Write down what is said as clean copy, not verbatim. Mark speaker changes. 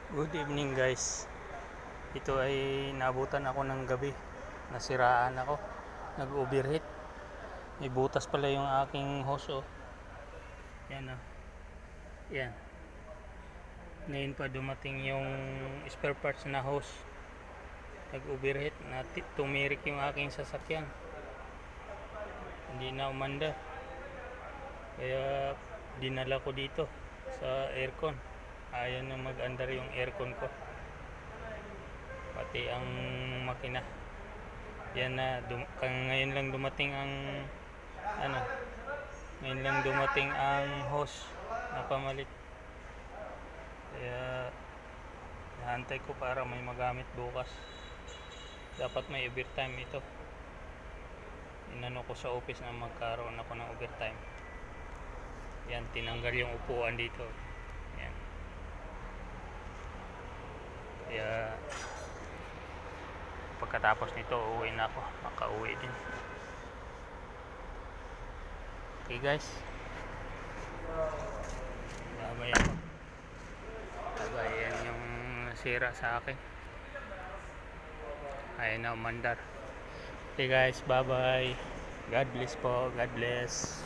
Speaker 1: Good evening guys. Ito ay nabutan ako ng gabi. Nasiraan ako. Nag-overheat. May butas pala yung aking hose oh. Yan oh. Yan. Ngayon pa dumating yung spare parts na hose. Nag-overheat. Tumirik yung aking sasakyan. Hindi na umanda. Kaya dinala ko dito sa aircon. Ayaw na mag-andar yung aircon ko. Pati ang makina. Yan na ngayon lang dumating ang ngayon lang dumating ang hose na pamalit. Kaya nahantay ko para may magamit bukas. Dapat may overtime ito. Inano ko sa office na magkaroon ako ng overtime. Yan, tinanggal yung upuan dito. Yan. Kaya pagkatapos nito uuwi na ako. Makauwi din. Okay guys, babay ako. Babay, yan yung nasira sa akin. Ayun na umandar. Okay guys, bye bye. God bless po. God bless.